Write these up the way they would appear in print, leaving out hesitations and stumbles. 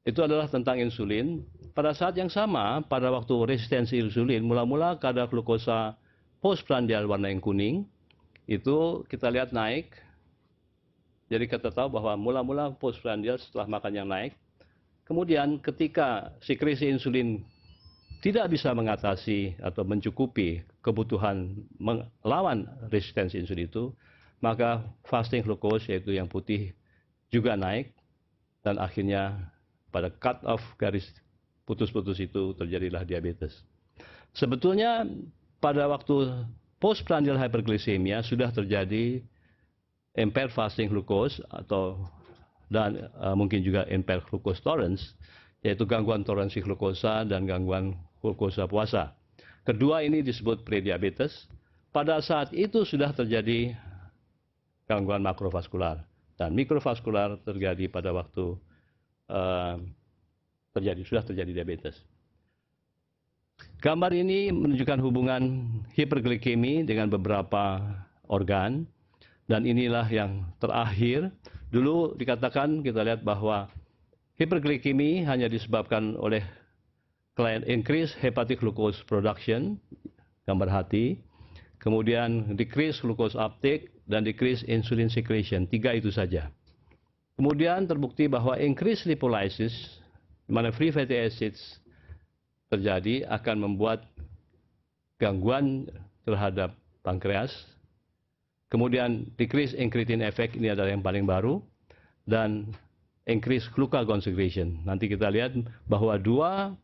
itu adalah tentang insulin. Pada saat yang sama, pada waktu resistensi insulin, mula-mula kadar glukosa postprandial warna yang kuning, itu kita lihat naik. Jadi kita tahu bahwa mula-mula postprandial setelah makan yang naik. Kemudian ketika sekresi insulin tidak bisa mengatasi atau mencukupi kebutuhan melawan resistensi insulin itu, maka fasting glucose, yaitu yang putih, juga naik, dan akhirnya pada cut off garis putus-putus itu terjadilah diabetes. Sebetulnya pada waktu postprandial hyperglycemia sudah terjadi impaired fasting glucose dan mungkin juga impaired glucose tolerance, yaitu gangguan toleransi glukosa dan gangguan glukosa puasa. Kedua ini disebut prediabetes. Pada saat itu sudah terjadi gangguan makrovaskular dan mikrovaskular terjadi pada waktu sudah terjadi diabetes. Gambar ini menunjukkan hubungan hiperglikemi dengan beberapa organ, dan inilah yang terakhir. Dulu dikatakan, kita lihat bahwa hiperglikemi hanya disebabkan oleh increase hepatic glucose production, gambar hati, kemudian decrease glucose uptake, dan decrease insulin secretion. 3 itu saja. Kemudian terbukti bahwa increase lipolysis, di mana free fatty acids terjadi, akan membuat gangguan terhadap pankreas. Kemudian decrease incretin effect, ini adalah yang paling baru, dan increase glucagon secretion. Nanti kita lihat bahwa dua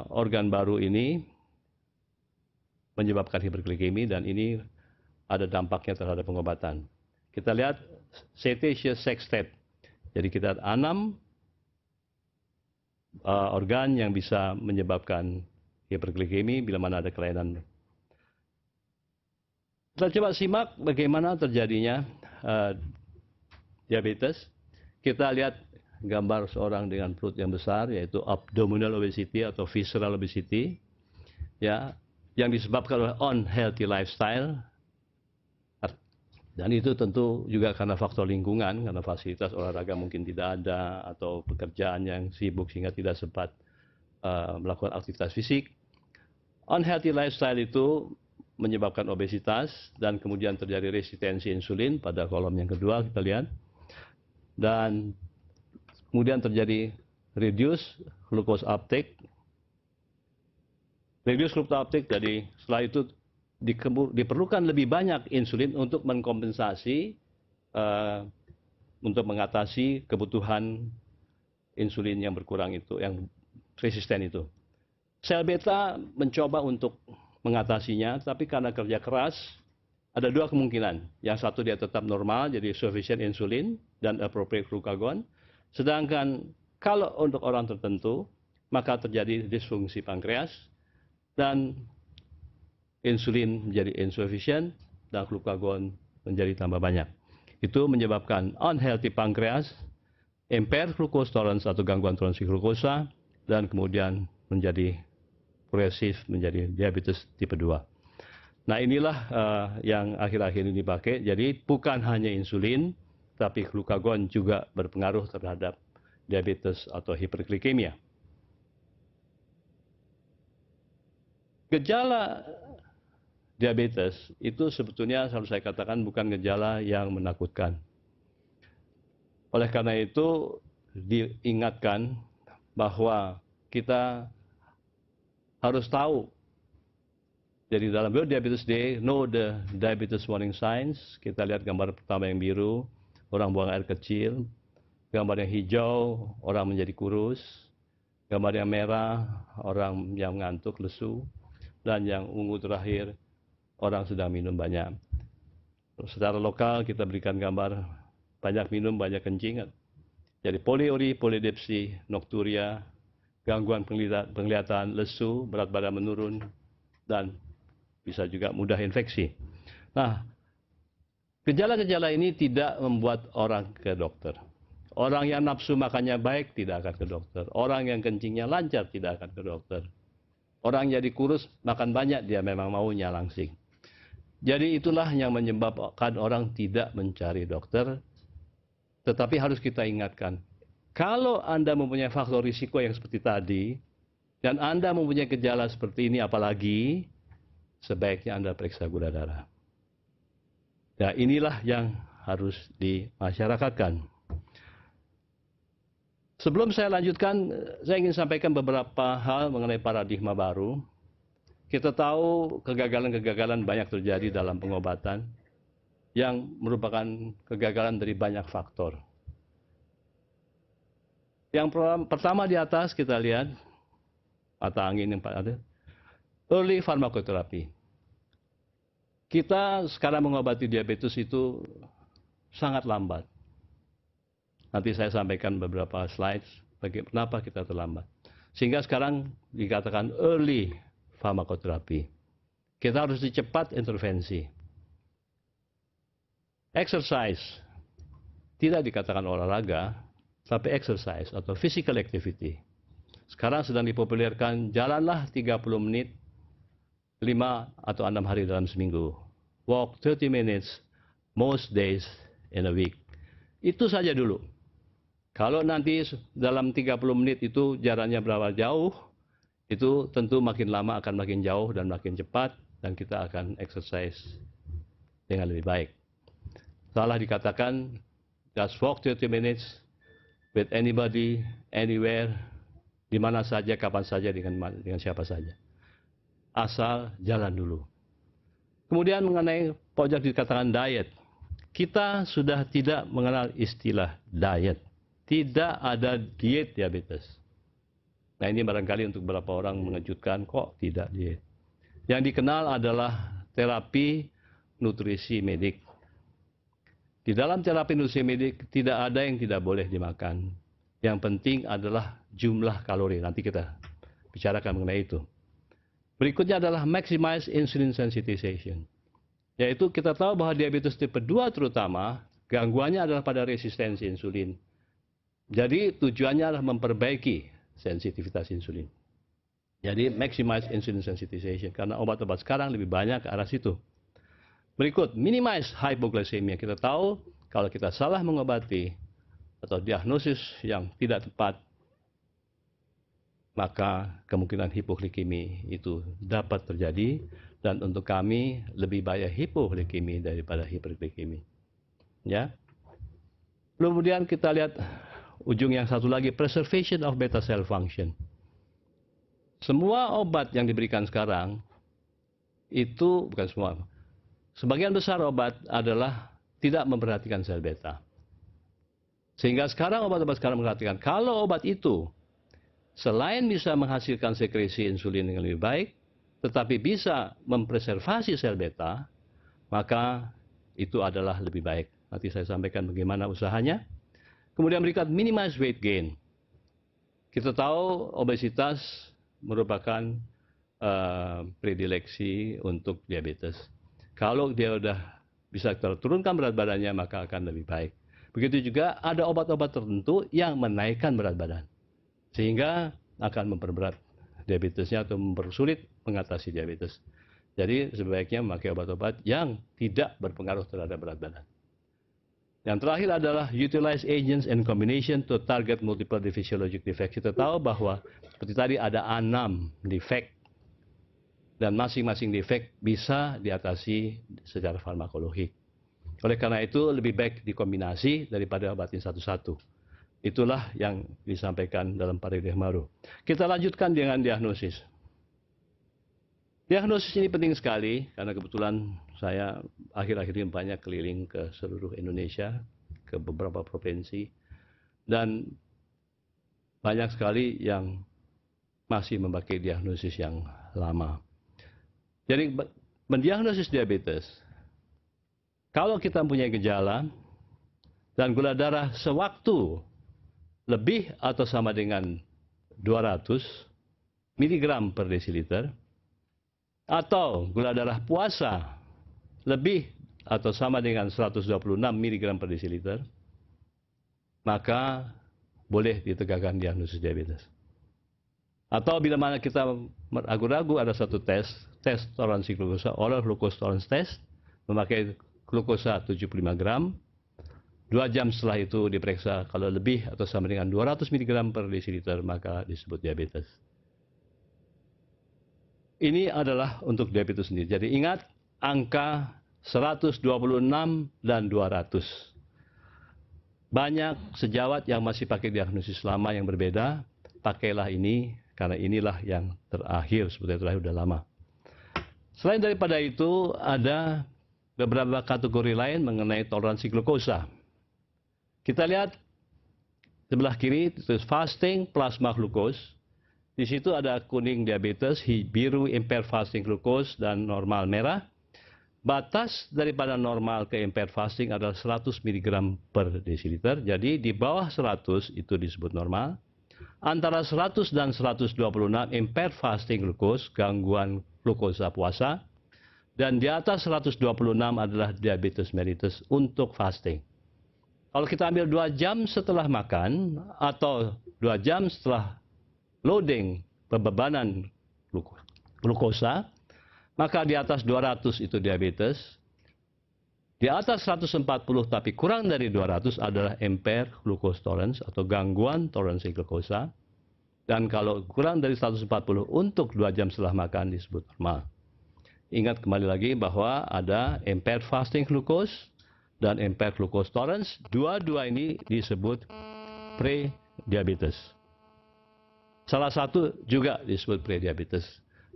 organ baru ini menyebabkan hiperglikemi, dan ini ada dampaknya terhadap pengobatan. Kita lihat cetaceous sextet. Jadi kita ada 6 organ yang bisa menyebabkan hiperglikemi bila mana ada kelainan. Kita coba simak bagaimana terjadinya diabetes. Kita lihat gambar seorang dengan perut yang besar, yaitu abdominal obesity atau visceral obesity, ya, yang disebabkan oleh unhealthy lifestyle. Dan itu tentu juga karena faktor lingkungan, karena fasilitas olahraga mungkin tidak ada, atau pekerjaan yang sibuk sehingga tidak sempat melakukan aktivitas fisik. Unhealthy lifestyle itu menyebabkan obesitas, dan kemudian terjadi resistensi insulin pada kolom yang kedua, kita lihat. Dan kemudian terjadi reduce glucose uptake. Reduce glucose uptake, jadi setelah itu diperlukan lebih banyak insulin untuk mengkompensasi, untuk mengatasi kebutuhan insulin yang berkurang itu, yang resisten itu. Sel beta mencoba untuk mengatasinya, tapi karena kerja keras, ada 2 kemungkinan. Yang satu, dia tetap normal, jadi sufficient insulin dan appropriate glucagon. Sedangkan kalau untuk orang tertentu, maka terjadi disfungsi pankreas, dan insulin menjadi insufficient dan glukagon menjadi tambah banyak. Itu menyebabkan unhealthy pankreas, impaired glucose tolerance atau gangguan toleransi glukosa, dan kemudian menjadi progresif menjadi diabetes tipe 2. Nah, inilah yang akhir-akhir ini dipakai. Jadi bukan hanya insulin, tapi glukagon juga berpengaruh terhadap diabetes atau hiperglikemia. Gejala diabetes itu sebetulnya harus saya katakan bukan gejala yang menakutkan. Oleh karena itu diingatkan bahwa kita harus tahu. Jadi dalam World Diabetes Day, know the diabetes warning signs. Kita lihat gambar pertama yang biru, orang buang air kecil. Gambar yang hijau, orang menjadi kurus. Gambar yang merah, orang yang ngantuk, lesu. Dan yang ungu terakhir, orang sedang minum banyak. Secara lokal kita berikan gambar banyak minum, banyak kencing. Jadi poliuri, polidipsi, nokturia, gangguan penglihatan, lesu, berat badan menurun, dan bisa juga mudah infeksi. Nah, gejala-gejala ini tidak membuat orang ke dokter. Orang yang nafsu makannya baik tidak akan ke dokter. Orang yang kencingnya lancar tidak akan ke dokter. Orang jadi kurus, makan banyak, dia memang maunya langsing. Jadi itulah yang menyebabkan orang tidak mencari dokter. Tetapi harus kita ingatkan, Kalau Anda mempunyai faktor risiko yang seperti tadi, dan Anda mempunyai gejala seperti ini apalagi, sebaiknya Anda periksa gula darah. Nah, inilah yang harus dimasyarakatkan. Sebelum saya lanjutkan, saya ingin sampaikan beberapa hal mengenai paradigma baru. Kita tahu kegagalan-kegagalan banyak terjadi dalam pengobatan yang merupakan kegagalan dari banyak faktor. Yang pertama di atas kita lihat, mata angin yang ada, early pharmacotherapy. Kita sekarang mengobati diabetes itu sangat lambat. Nanti saya sampaikan beberapa slides kenapa kita terlambat. Sehingga sekarang dikatakan early pharmacotherapy. Kita harus cepat intervensi. Exercise. Tidak dikatakan olahraga, tapi exercise atau physical activity. Sekarang sedang dipopulerkan, jalanlah 30 menit, 5 atau 6 hari dalam seminggu. Walk 30 minutes most days in a week. Itu saja dulu. Kalau nanti dalam 30 menit itu jaraknya berapa jauh, itu tentu makin lama akan makin jauh dan makin cepat, dan kita akan exercise dengan lebih baik. Salah dikatakan, just walk 30 minutes with anybody, anywhere, di mana saja, kapan saja, dengan siapa saja. Asal jalan dulu. Kemudian mengenai pojok dikatakan diet. Kita sudah tidak mengenal istilah diet. Tidak ada diet diabetes. Nah, ini barangkali untuk beberapa orang mengejutkan, kok tidak diet. Yang dikenal adalah terapi nutrisi medik. Di dalam terapi nutrisi medik tidak ada yang tidak boleh dimakan. Yang penting adalah jumlah kalori. Nanti kita bicarakan mengenai itu. Berikutnya adalah maximize insulin sensitization. Yaitu kita tahu bahwa diabetes tipe 2 terutama, gangguannya adalah pada resistensi insulin. Jadi tujuannya adalah memperbaiki sensitivitas insulin. Jadi maximize insulin sensitization, karena obat-obat sekarang lebih banyak ke arah situ. Berikut, minimize hypoglycemia. Kita tahu kalau kita salah mengobati atau diagnosis yang tidak tepat, maka kemungkinan hipoglikemi itu dapat terjadi, dan untuk kami lebih bahaya hipoglikemi daripada hiperglikemi. Ya. Kemudian kita lihat ujung yang satu lagi, preservation of beta cell function. Semua obat yang diberikan sekarang itu bukan semua. Sebagian besar obat adalah tidak memperhatikan sel beta. Sehingga sekarang obat-obat sekarang memperhatikan kalau obat itu selain bisa menghasilkan sekresi insulin yang lebih baik, tetapi bisa mempreservasi sel beta, maka itu adalah lebih baik. Nanti saya sampaikan bagaimana usahanya. Kemudian berikut, minimize weight gain. Kita tahu obesitas merupakan predileksi untuk diabetes. Kalau dia sudah bisa turunkan berat badannya, maka akan lebih baik. Begitu juga ada obat-obat tertentu yang menaikkan berat badan, sehingga akan memperberat diabetesnya atau mempersulit mengatasi diabetes. Jadi sebaiknya memakai obat-obat yang tidak berpengaruh terhadap berat badan. Yang terakhir adalah utilize agents and combination to target multiple physiologic defects. Kita tahu bahwa seperti tadi ada 6 defect, dan masing-masing defect bisa diatasi secara farmakologi. Oleh karena itu lebih baik dikombinasi daripada obatin satu-satu. Itulah yang disampaikan dalam paradigma baru. Kita lanjutkan dengan diagnosis. Diagnosis ini penting sekali karena kebetulan saya akhir-akhir ini banyak keliling ke seluruh Indonesia, ke beberapa provinsi, dan banyak sekali yang masih memakai diagnosis yang lama. Jadi mendiagnosis diabetes, kalau kita mempunyai gejala dan gula darah sewaktu lebih atau sama dengan 200 mg per desiliter, atau gula darah puasa lebih atau sama dengan 126 mg per desiliter, maka boleh ditegakkan diagnosis diabetes. Atau bila mana kita ragu-ragu, ada satu tes toleransi glukosa, oral glucose tolerance test, memakai glukosa 75 gram, 2 jam setelah itu diperiksa, kalau lebih atau sama dengan 200 mg per desiliter maka disebut diabetes. Ini adalah untuk diabetes sendiri. Jadi ingat angka 126 dan 200. Banyak sejawat yang masih pakai diagnosis lama yang berbeda. Pakailah ini karena inilah yang terakhir, seperti terakhir sudah lama. Selain daripada itu, ada beberapa kategori lain mengenai toleransi glukosa. Kita lihat sebelah kiri, itu fasting plasma glucose. Di situ ada kuning diabetes, biru impaired fasting glucose, dan normal merah. Batas daripada normal ke impaired fasting adalah 100 mg per desiliter. Jadi di bawah 100 itu disebut normal. Antara 100 dan 126 impaired fasting glucose, gangguan glukosa puasa. Dan di atas 126 adalah diabetes mellitus untuk fasting. Kalau kita ambil 2 jam setelah makan atau 2 jam setelah loading pembebanan glukosa, maka di atas 200 itu diabetes. Di atas 140 tapi kurang dari 200 adalah impaired glucose tolerance atau gangguan toleransi glukosa. Dan kalau kurang dari 140 untuk 2 jam setelah makan disebut normal. Ingat kembali lagi bahwa ada impaired fasting glucose dan impaired glucose tolerance. Dua-dua ini disebut pre-diabetes. Salah satu juga disebut pre-diabetes.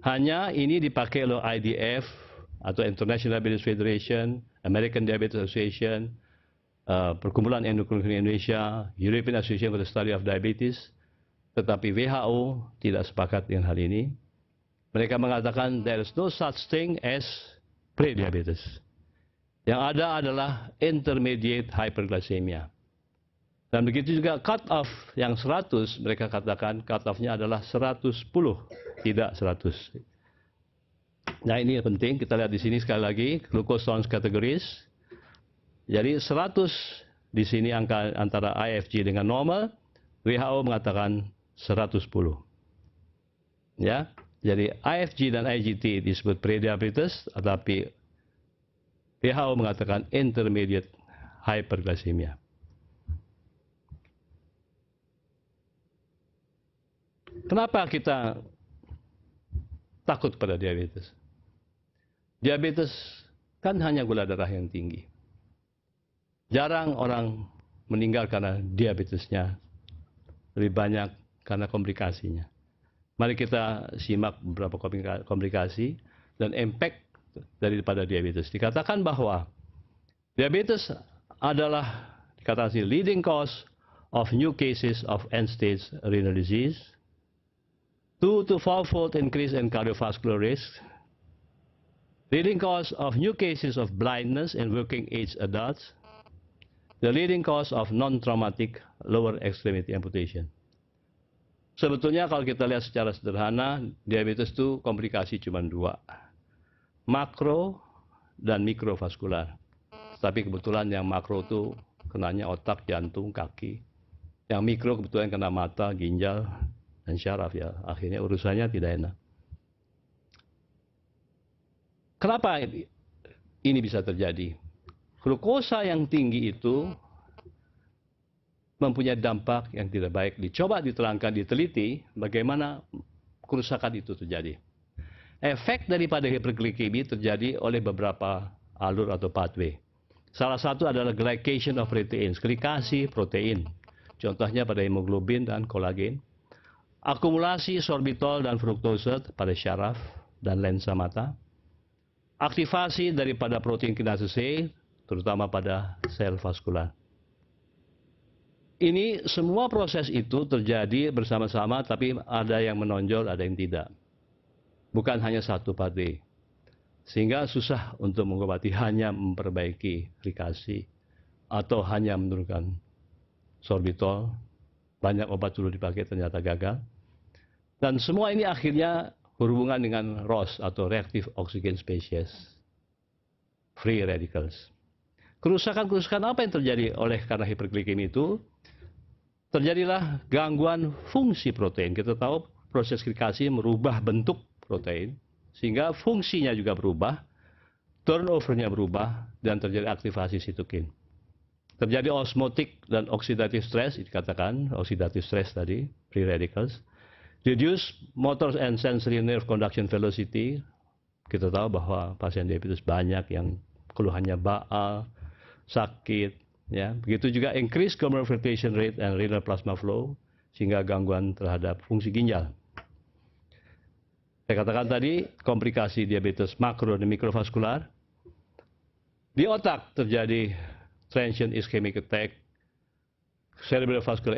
Hanya ini dipakai oleh IDF atau International Diabetes Federation, American Diabetes Association, Perkumpulan Endokrinologi Indonesia, European Association for the Study of Diabetes. Tetapi WHO tidak sepakat dengan hal ini. Mereka mengatakan there is no such thing as pre-diabetes. Yang ada adalah intermediate hyperglycemia. Dan begitu juga cut off yang 100, mereka katakan cut off-nya adalah 110, tidak 100. Nah ini penting, kita lihat di sini sekali lagi, glucose tolerance categories. Jadi 100 di sini angka antara IFG dengan normal, WHO mengatakan 110. Ya, jadi IFG dan IGT disebut prediabetes, tetapi WHO mengatakan intermediate hyperglycemia. Kenapa kita takut pada diabetes? Diabetes kan hanya gula darah yang tinggi. Jarang orang meninggal karena diabetesnya, lebih banyak karena komplikasinya. Mari kita simak beberapa komplikasi dan impact daripada diabetes. Dikatakan bahwa diabetes adalah dikatakan leading cause of new cases of end-stage renal disease, 2 to 4-fold increase in cardiovascular risk, leading cause of new cases of blindness in working age adults, the leading cause of non-traumatic lower extremity amputation. Sebetulnya kalau kita lihat secara sederhana, diabetes itu komplikasi cuma 2. Makro dan mikrovaskular. Tapi kebetulan yang makro itu kenanya otak, jantung, kaki. Yang mikro kebetulan kena mata, ginjal, dan syaraf ya. Akhirnya urusannya tidak enak. Kenapa ini bisa terjadi? Glukosa yang tinggi itu mempunyai dampak yang tidak baik. Dicoba diterangkan, diteliti bagaimana kerusakan itu terjadi. Efek daripada hiperglikemi terjadi oleh beberapa alur atau pathway. Salah satu adalah glycation of proteins, glikasi protein. Contohnya pada hemoglobin dan kolagen. Akumulasi sorbitol dan fruktose pada syaraf dan lensa mata. Aktivasi daripada protein kinase C, terutama pada sel vaskular. Ini semua proses itu terjadi bersama-sama, tapi ada yang menonjol, ada yang tidak. Bukan hanya satu pathway. Sehingga susah untuk mengobati, hanya memperbaiki glikasi atau hanya menurunkan sorbitol. Banyak obat dulu dipakai ternyata gagal. Dan semua ini akhirnya berhubungan dengan ROS atau Reactive Oxygen Species, Free Radicals. Kerusakan-kerusakan apa yang terjadi oleh karena hiperglikemi itu? Terjadilah gangguan fungsi protein. Kita tahu proses glikasi merubah bentuk protein, sehingga fungsinya juga berubah, turnover-nya berubah, dan terjadi aktivasi sitokin. Terjadi osmotic dan oxidative stress, dikatakan oxidative stress tadi, free radicals. Reduce motor and sensory nerve conduction velocity. Kita tahu bahwa pasien diabetes banyak yang keluhannya baal, sakit, ya. Begitu juga increase glomerular filtration rate and renal plasma flow, sehingga gangguan terhadap fungsi ginjal. Saya katakan tadi, komplikasi diabetes makro dan mikrovaskular. Di otak terjadi transient ischemic attack, cerebral vascular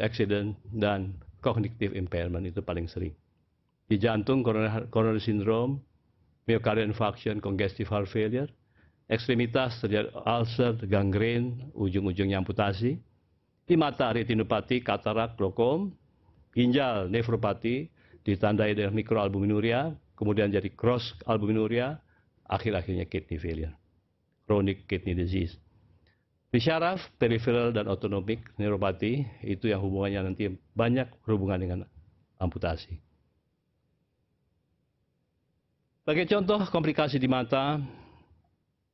accident, dan cognitive impairment, itu paling sering. Di jantung, coronary syndrome, myocardial infarction, congestive heart failure. Ekstremitas terjadi ulcer, gangrene, ujung-ujungnya amputasi. Di mata, retinopati, katarak, glaukom. Ginjal, nefropati, ditandai dengan mikroalbuminuria, kemudian jadi cross albuminuria, akhir-akhirnya kidney failure, chronic kidney disease. Di syaraf, peripheral dan autonomic neuropati, itu yang hubungannya nanti banyak berhubungan dengan amputasi. Sebagai contoh komplikasi di mata,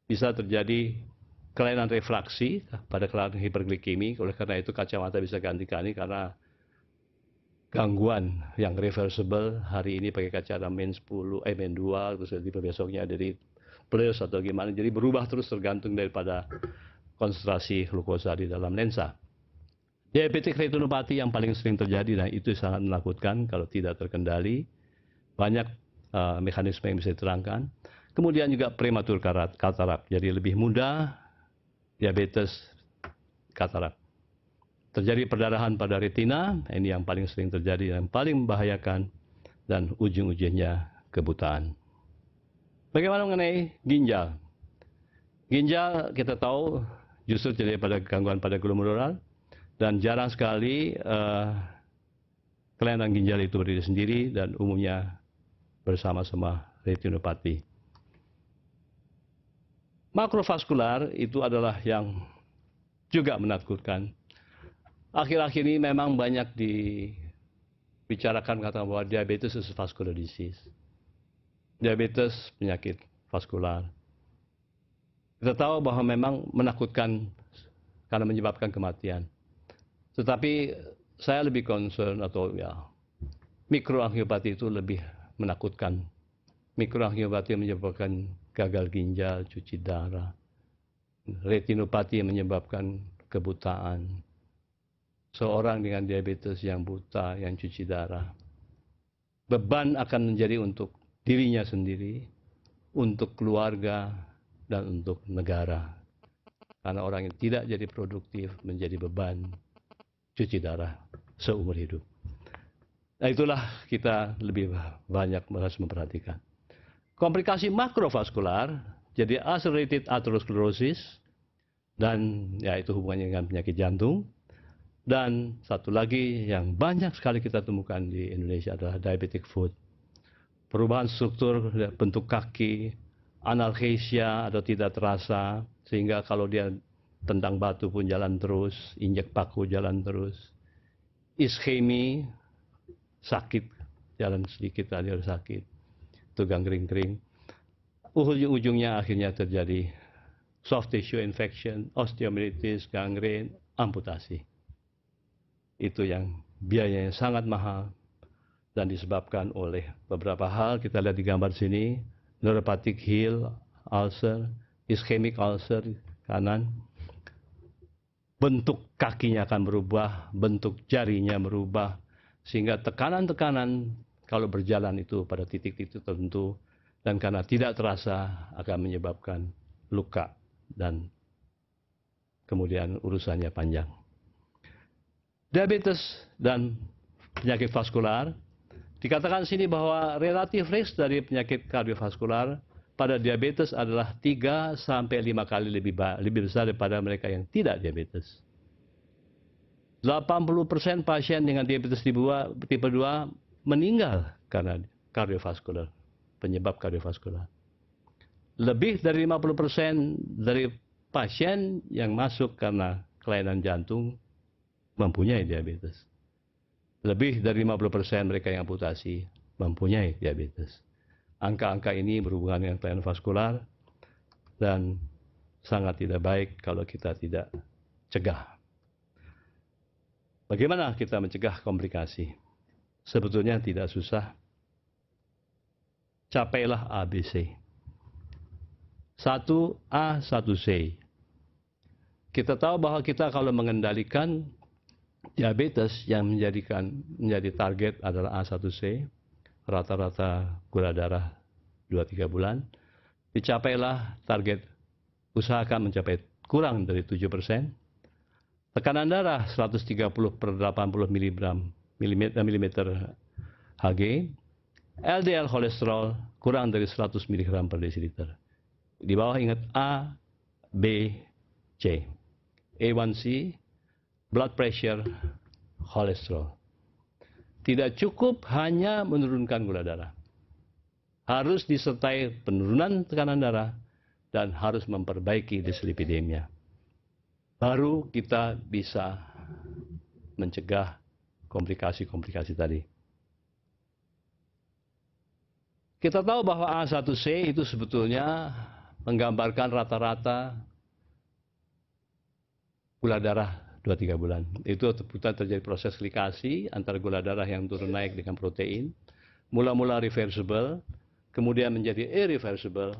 bisa terjadi kelainan refraksi pada kelainan hiperglikemi. Oleh karena itu kacamata bisa ganti-ganti karena gangguan yang reversible. Hari ini pakai kacamata min 10, min 2, terus besoknya dari plus atau gimana. Jadi berubah terus tergantung daripada konsentrasi glukosa di dalam lensa. Diabetic retinopati yang paling sering terjadi, dan itu sangat menakutkan kalau tidak terkendali. Banyak mekanisme yang bisa diterangkan. Kemudian juga prematur katarak, jadi lebih muda diabetes katarak. Terjadi perdarahan pada retina, ini yang paling sering terjadi, yang paling membahayakan, dan ujung-ujungnya kebutaan. Bagaimana mengenai ginjal? Ginjal kita tahu justru terjadi pada gangguan pada glomerular, dan jarang sekali kelainan ginjal itu berdiri sendiri, dan umumnya bersama-sama retinopati. Makrovaskular itu adalah yang juga menakutkan. Akhir-akhir ini memang banyak dibicarakan kata bahwa diabetes is vascular disease. Diabetes penyakit vaskular. Kita tahu bahwa memang menakutkan karena menyebabkan kematian. Tetapi saya lebih concern, atau ya, mikroangiopati itu lebih menakutkan. Mikroangiopati menyebabkan gagal ginjal, cuci darah. Retinopati menyebabkan kebutaan. Seorang dengan diabetes yang buta, yang cuci darah. Beban akan menjadi untuk dirinya sendiri, untuk keluarga, dan untuk negara. Karena orang yang tidak jadi produktif menjadi beban cuci darah seumur hidup. Nah, itulah kita lebih banyak harus memperhatikan. Komplikasi makrovaskular, jadi accelerated atherosclerosis, dan ya itu hubungannya dengan penyakit jantung. Dan satu lagi yang banyak sekali kita temukan di Indonesia adalah diabetic foot. Perubahan struktur bentuk kaki, analgesia atau tidak terasa, sehingga kalau dia tendang batu pun jalan terus, injek paku jalan terus. Ischemi, sakit, jalan sedikit aja udah sakit. Tegang kering-kering. Ujung-ujungnya akhirnya terjadi soft tissue infection, osteomyelitis, gangrene, amputasi. Itu yang biayanya sangat mahal dan disebabkan oleh beberapa hal. Kita lihat di gambar sini, neuropathic heel ulcer, ischemic ulcer kanan. Bentuk kakinya akan berubah, bentuk jarinya berubah, sehingga tekanan-tekanan kalau berjalan itu pada titik-titik tertentu, dan karena tidak terasa akan menyebabkan luka, dan kemudian urusannya panjang. Diabetes dan penyakit vaskular, dikatakan sini bahwa relatif risk dari penyakit kardiovaskular pada diabetes adalah 3 sampai 5 kali lebih besar daripada mereka yang tidak diabetes. 80% pasien dengan diabetes tipe 2 meninggal karena kardiovaskular, penyebab kardiovaskular. Lebih dari 50% dari pasien yang masuk karena kelainan jantung mempunyai diabetes. Lebih dari 50% mereka yang amputasi mempunyai diabetes. Angka-angka ini berhubungan dengan kelainan vaskular, dan sangat tidak baik kalau kita tidak cegah. Bagaimana kita mencegah komplikasi? Sebetulnya tidak susah. Capailah ABC. 1A, 1C. Kita tahu bahwa kita kalau mengendalikan diabetes yang menjadi target adalah A1C, rata-rata gula darah 2-3 bulan, dicapailah target, usahakan mencapai kurang dari 7%, tekanan darah 130/80 mm Hg, LDL kolesterol kurang dari 100 mg per desiliter. Di bawah ingat A, B, C. A1C, blood pressure, kolesterol. Tidak cukup hanya menurunkan gula darah. Harus disertai penurunan tekanan darah dan harus memperbaiki dislipidemia. Baru kita bisa mencegah komplikasi-komplikasi tadi. Kita tahu bahwa A1C itu sebetulnya menggambarkan rata-rata gula darah 2-3 bulan. Itu terjadi proses glikasi antara gula darah yang turun naik dengan protein. Mula-mula reversible, kemudian menjadi irreversible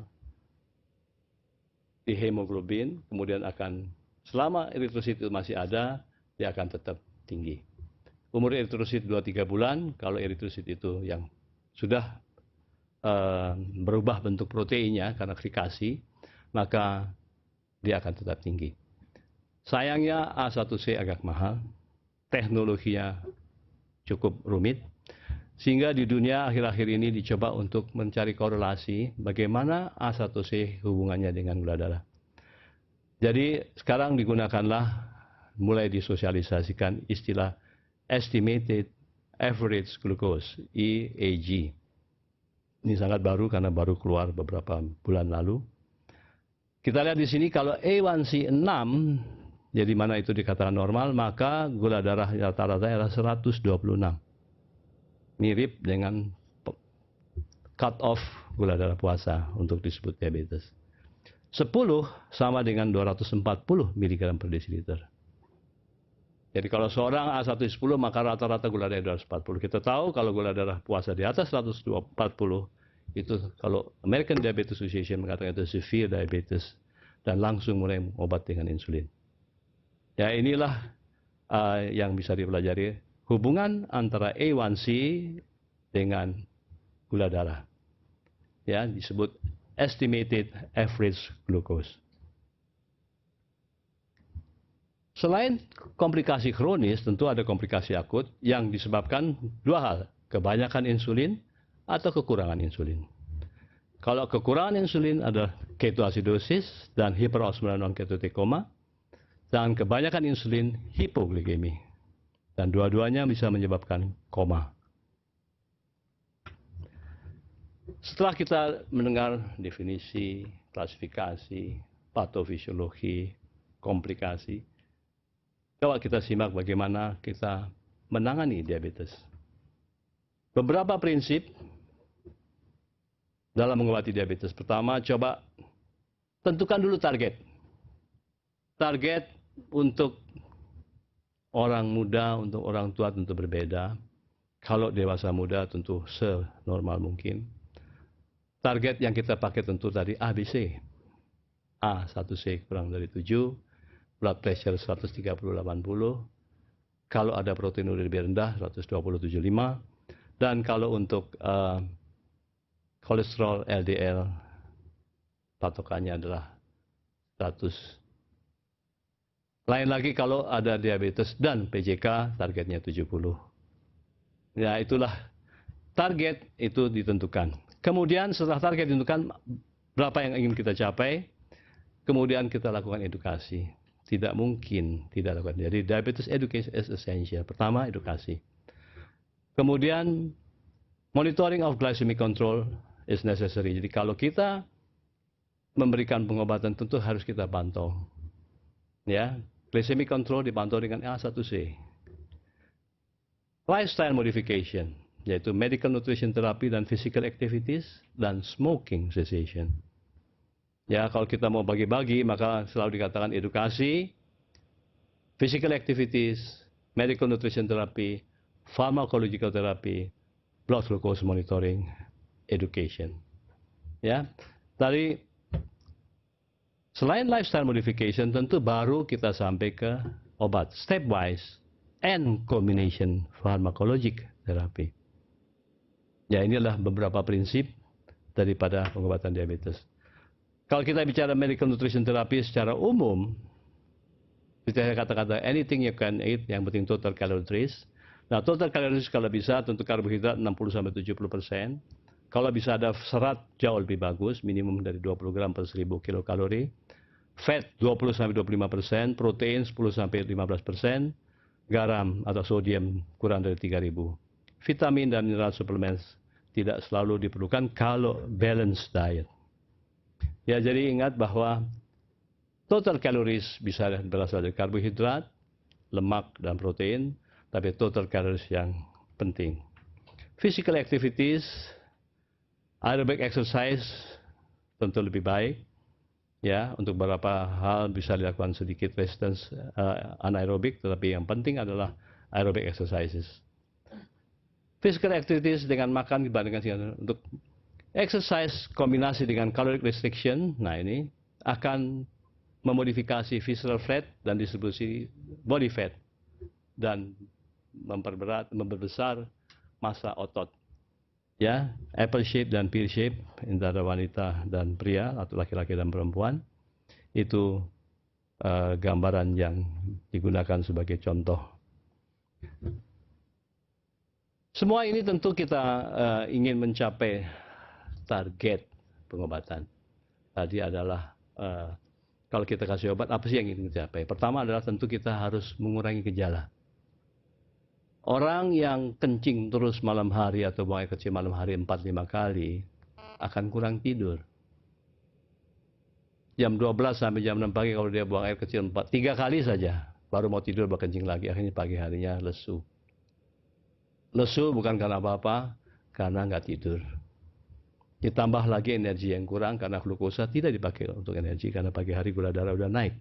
di hemoglobin, kemudian akan selama eritrosit itu masih ada, dia akan tetap tinggi. Umur eritrosit 2-3 bulan, kalau eritrosit itu yang sudah berubah bentuk proteinnya karena glikasi, maka dia akan tetap tinggi. Sayangnya A1C agak mahal, teknologinya cukup rumit, sehingga di dunia akhir-akhir ini dicoba untuk mencari korelasi bagaimana A1C hubungannya dengan gula darah. Jadi sekarang digunakanlah, mulai disosialisasikan istilah Estimated Average Glucose, EAG. Ini sangat baru karena baru keluar beberapa bulan lalu. Kita lihat di sini kalau A1C 6, jadi mana itu dikatakan normal, maka gula darah rata-rata adalah 126. Mirip dengan cut off gula darah puasa untuk disebut diabetes. 10 sama dengan 240 mg per desiliter. Jadi kalau seorang A110 maka rata-rata gula darah 240. Kita tahu kalau gula darah puasa di atas 140 itu kalau American Diabetes Association mengatakan itu severe diabetes dan langsung mulai obat dengan insulin. Ya inilah yang bisa dipelajari, hubungan antara A1C dengan gula darah. Ya, disebut estimated average glucose. Selain komplikasi kronis, tentu ada komplikasi akut yang disebabkan dua hal, kebanyakan insulin atau kekurangan insulin. Kalau kekurangan insulin adalah ketoasidosis dan hiperosmolar non-ketotic coma, dan kebanyakan insulin hipoglikemi. Dan dua-duanya bisa menyebabkan koma. Setelah kita mendengar definisi, klasifikasi, patofisiologi, komplikasi, coba kita simak bagaimana kita menangani diabetes. Beberapa prinsip dalam mengobati diabetes. Pertama, coba tentukan dulu target. Target untuk orang muda, untuk orang tua tentu berbeda. Kalau dewasa muda tentu senormal mungkin. Target yang kita pakai tentu tadi ABC. A1C kurang dari 7, blood pressure 130/80, kalau ada proteinuria lebih rendah 120/75, dan kalau untuk kolesterol LDL patokannya adalah 100. Lain lagi kalau ada diabetes dan PJK targetnya 70. Ya itulah target itu ditentukan. Kemudian setelah target ditentukan berapa yang ingin kita capai, kemudian kita lakukan edukasi. Tidak mungkin tidak lakukan. Jadi diabetes education is essential. Pertama edukasi. Kemudian monitoring of glycemic control is necessary. Jadi kalau kita memberikan pengobatan tentu harus kita pantau. Ya, glycemic control dipantau dengan A1C. Lifestyle modification, yaitu medical nutrition therapy dan physical activities dan smoking cessation. Ya, kalau kita mau bagi-bagi maka selalu dikatakan edukasi, physical activities, medical nutrition therapy, pharmacological therapy, blood glucose monitoring, education. Ya, tadi selain lifestyle modification, tentu baru kita sampai ke obat stepwise and combination pharmacologic therapy. Ya, inilah beberapa prinsip daripada pengobatan diabetes. Kalau kita bicara medical nutrition therapy secara umum, saya kata-kata anything you can eat, yang penting total calories. Nah, total calories kalau bisa tentu karbohidrat 60-70%. Kalau bisa ada serat jauh lebih bagus, minimum dari 20 gram per 1000 kilokalori. Fat 20-25%, protein 10-15%, garam atau sodium kurang dari 3000. Vitamin dan mineral suplemen tidak selalu diperlukan kalau balanced diet. Ya, jadi ingat bahwa total calories bisa berasal dari karbohidrat, lemak, dan protein, tapi total calories yang penting. Physical activities, aerobic exercise tentu lebih baik. Ya, untuk beberapa hal bisa dilakukan sedikit resistance anaerobik, tetapi yang penting adalah aerobic exercises. Physical activities dengan makan dibandingkan untuk exercise kombinasi dengan caloric restriction, nah ini akan memodifikasi visceral fat dan distribusi body fat dan memperbesar massa otot. Ya, apple shape dan pear shape antara wanita dan pria atau laki-laki dan perempuan itu gambaran yang digunakan sebagai contoh. Semua ini tentu kita ingin mencapai target pengobatan. Tadi adalah kalau kita kasih obat, apa sih yang ingin dicapai? Pertama adalah tentu kita harus mengurangi gejala. Orang yang kencing terus malam hari atau buang air kecil malam hari 4-5 kali akan kurang tidur. Jam 12 sampai jam 6 pagi kalau dia buang air kecil 3 kali saja, baru mau tidur berkencing lagi, akhirnya pagi harinya lesu. Lesu bukan karena apa-apa, karena nggak tidur. Ditambah lagi energi yang kurang karena glukosa tidak dipakai untuk energi karena pagi hari gula darah udah naik.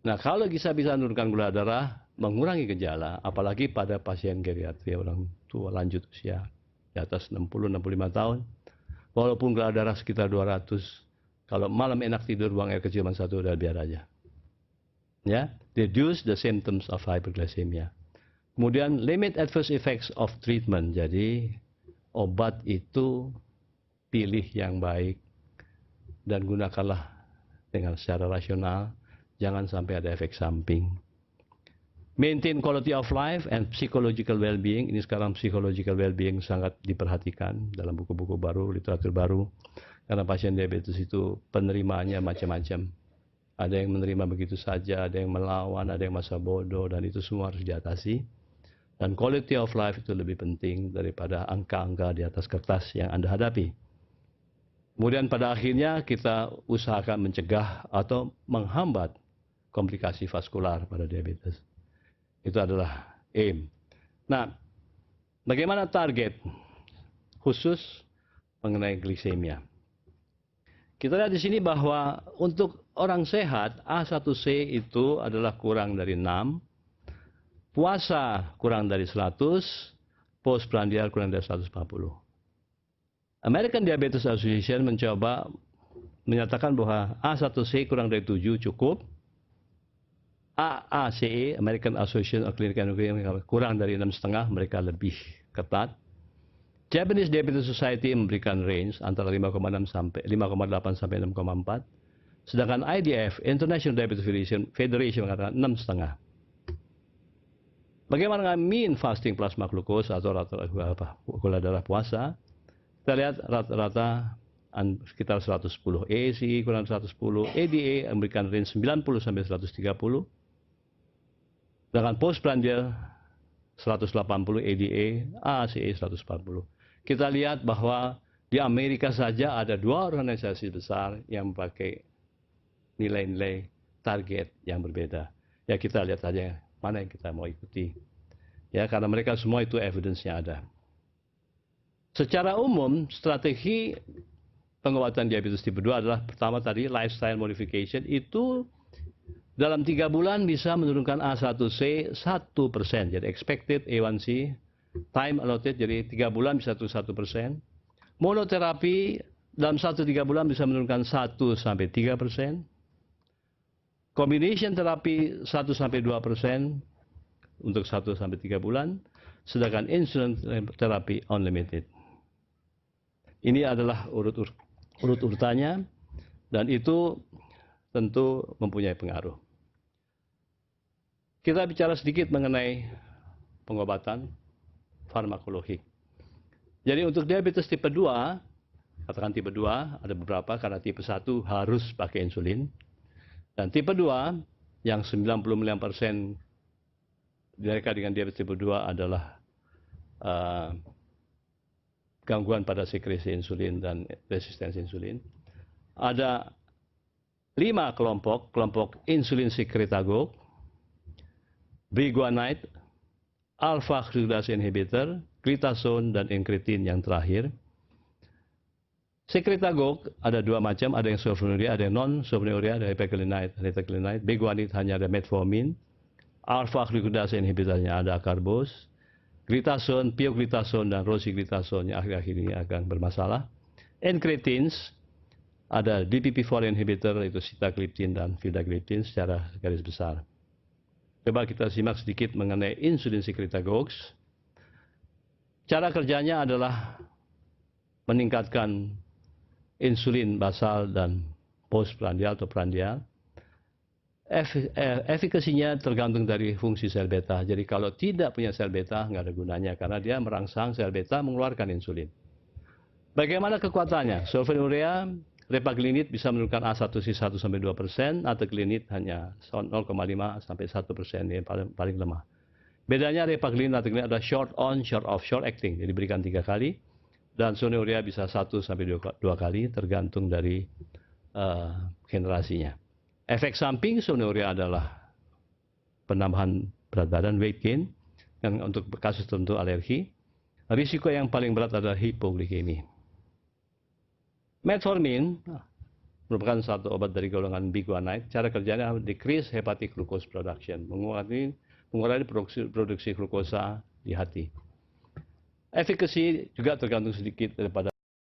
Nah, kalau bisa menurunkan gula darah, mengurangi gejala, apalagi pada pasien geriatri, orang tua lanjut usia di atas 60-65 tahun, walaupun gula darah sekitar 200, kalau malam enak tidur, buang air kecil cuma 1, udah biar aja. Ya, reduce the symptoms of hyperglycemia. Kemudian limit adverse effects of treatment. Jadi obat itu pilih yang baik dan gunakanlah dengan secara rasional. Jangan sampai ada efek samping. Maintain quality of life and psychological well-being. Ini sekarang psychological well-being sangat diperhatikan dalam buku-buku baru, literatur baru. Karena pasien diabetes itu penerimaannya macam-macam. Ada yang menerima begitu saja, ada yang melawan, ada yang masa bodoh, dan itu semua harus diatasi. Dan quality of life itu lebih penting daripada angka-angka di atas kertas yang Anda hadapi. Kemudian pada akhirnya kita usahakan mencegah atau menghambat komplikasi vaskular pada diabetes. Itu adalah aim. Nah, bagaimana target khusus mengenai gliksemia? Kita lihat di sini bahwa untuk orang sehat A1C itu adalah kurang dari 6, puasa kurang dari 100, postprandial kurang dari 140. American Diabetes Association mencoba menyatakan bahwa A1C kurang dari 7 cukup, AACE, American Association of Clinical Endocrinology, kurang dari 6,5, mereka lebih ketat. Japanese Diabetes Society memberikan range antara 5,8 sampai 6,4. Sedangkan IDF, International Diabetes Federation, mengatakan 6,5. Bagaimana dengan mean fasting plasma glucose atau rata-rata gula darah puasa? Kita lihat rata-rata sekitar 110. ACE kurang 110, ADA memberikan range 90 sampai 130. Sedangkan postprandial 180, ADA, ACE 140. Kita lihat bahwa di Amerika saja ada 2 organisasi besar yang memakai nilai-nilai target yang berbeda. Ya, kita lihat saja mana yang kita mau ikuti. Ya, karena mereka semua itu evidence-nya ada. Secara umum, strategi pengobatan diabetes tipe 2 adalah pertama tadi lifestyle modification, itu dalam 3 bulan bisa menurunkan A1C 1%. Jadi expected A1C, time allotted, jadi 3 bulan bisa turun 1%. Monoterapi dalam 1-3 bulan bisa menurunkan 1-3%. Combination terapi 1-2% untuk 1-3 bulan. Sedangkan insulin terapi unlimited. Ini adalah urut-urutannya, dan itu tentu mempunyai pengaruh. Kita bicara sedikit mengenai pengobatan farmakologi. Jadi untuk diabetes tipe 2, katakan tipe 2, ada beberapa, karena tipe 1 harus pakai insulin. Dan tipe 2, yang 99% mereka dengan diabetes tipe 2 adalah gangguan pada sekresi insulin dan resistensi insulin. Ada 5 kelompok insulin secretagogue, briguanide, alpha hydroxylase inhibitor, glitazone, dan incretin yang terakhir. Secretagogue ada 2 macam, ada yang sulfonylurea, ada yang non-sulfonylurea, ada epaglinide, retaglinide. Briguanide hanya ada metformin. Alpha hydroxylase inhibitornya ada acarbose. Glitazone, pioglitazone, dan rosiglitazone yang akhir-akhir ini akan bermasalah. Incretins ada DPP-4 inhibitor, yaitu sitagliptin dan vildagliptin secara garis besar. Coba kita simak sedikit mengenai insulin secretagogues. Cara kerjanya adalah meningkatkan insulin basal dan postprandial atau prandial. Efikasinya tergantung dari fungsi sel beta. Jadi kalau tidak punya sel beta, nggak ada gunanya, karena dia merangsang sel beta mengeluarkan insulin. Bagaimana kekuatannya? Sulfonylurea, repaglinide bisa menurunkan A1C 1-2%, ataglinide hanya 0,5 sampai 1%, yang paling lemah. Bedanya repaglinide dan ataglinide ada short on, short off, short acting, jadi diberikan 3 kali, dan sulfonylurea bisa 1-2 kali, tergantung dari generasinya. Efek samping sulfonylurea adalah penambahan berat badan, weight gain, yang untuk kasus tertentu alergi. Risiko yang paling berat adalah hipoglikemi. Metformin merupakan satu obat dari golongan biguanide. Cara kerjanya decrease hepatic glucose production, mengurangi produksi glukosa di hati. Efikasi juga tergantung sedikit daripada